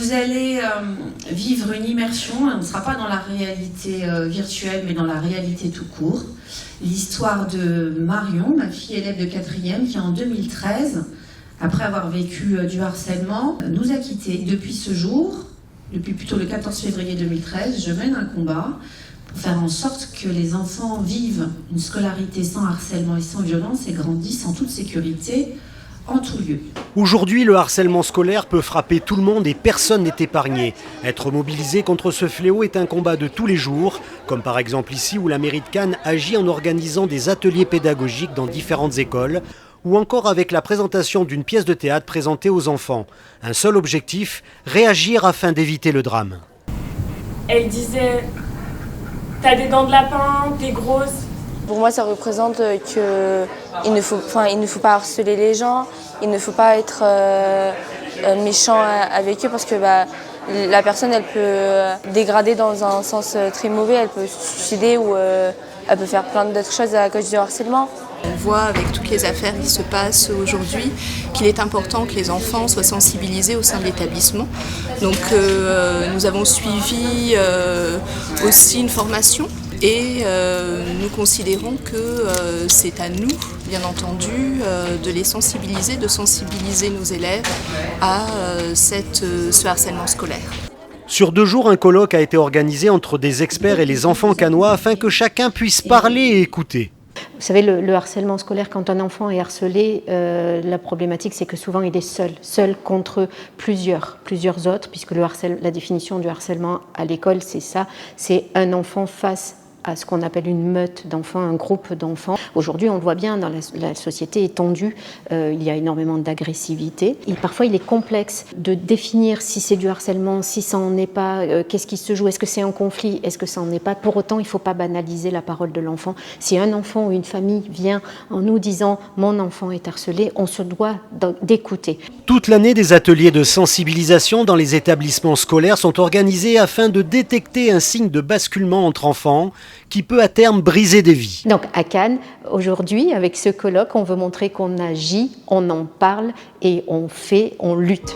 Vous allez vivre une immersion, on ne sera pas dans la réalité virtuelle, mais dans la réalité tout court. L'histoire de Marion, ma fille élève de 4e, qui en 2013, après avoir vécu du harcèlement, nous a quittés. Depuis ce jour, depuis plutôt le 14 février 2013, je mène un combat pour faire en sorte que les enfants vivent une scolarité sans harcèlement et sans violence et grandissent en toute sécurité, en tout lieu. Aujourd'hui, le harcèlement scolaire peut frapper tout le monde et personne n'est épargné. Être mobilisé contre ce fléau est un combat de tous les jours, comme par exemple ici où la mairie de Cannes agit en organisant des ateliers pédagogiques dans différentes écoles, ou encore avec la présentation d'une pièce de théâtre présentée aux enfants. Un seul objectif, réagir afin d'éviter le drame. Elle disait « T'as des dents de lapin, t'es grosse ». Pour moi, ça représente qu'il ne faut pas harceler les gens, il ne faut pas être méchant avec eux parce que la personne, elle peut dégrader dans un sens très mauvais, elle peut se suicider ou elle peut faire plein d'autres choses à cause du harcèlement. On voit avec toutes les affaires qui se passent aujourd'hui qu'il est important que les enfants soient sensibilisés au sein de l'établissement. Donc nous avons suivi aussi une formation et nous considérons que c'est à nous, bien entendu, de les sensibiliser, de sensibiliser nos élèves à ce harcèlement scolaire. Sur 2 jours, un colloque a été organisé entre des experts et les enfants cannois afin que chacun puisse parler et écouter. Vous savez, le harcèlement scolaire, quand un enfant est harcelé, la problématique, c'est que souvent il est seul contre plusieurs autres, puisque la définition du harcèlement à l'école, c'est ça, c'est un enfant face à ce qu'on appelle une meute d'enfants, un groupe d'enfants. Aujourd'hui, on le voit bien, dans la société est tendue, il y a énormément d'agressivité. Et parfois, il est complexe de définir si c'est du harcèlement, si ça n'en est pas, qu'est-ce qui se joue, est-ce que c'est un conflit, est-ce que ça n'en est pas. Pour autant, il ne faut pas banaliser la parole de l'enfant. Si un enfant ou une famille vient en nous disant « mon enfant est harcelé », on se doit d'écouter. Toute l'année, des ateliers de sensibilisation dans les établissements scolaires sont organisés afin de détecter un signe de basculement entre enfants qui peut à terme briser des vies. Donc à Cannes, aujourd'hui, avec ce colloque, on veut montrer qu'on agit, on en parle et on lutte.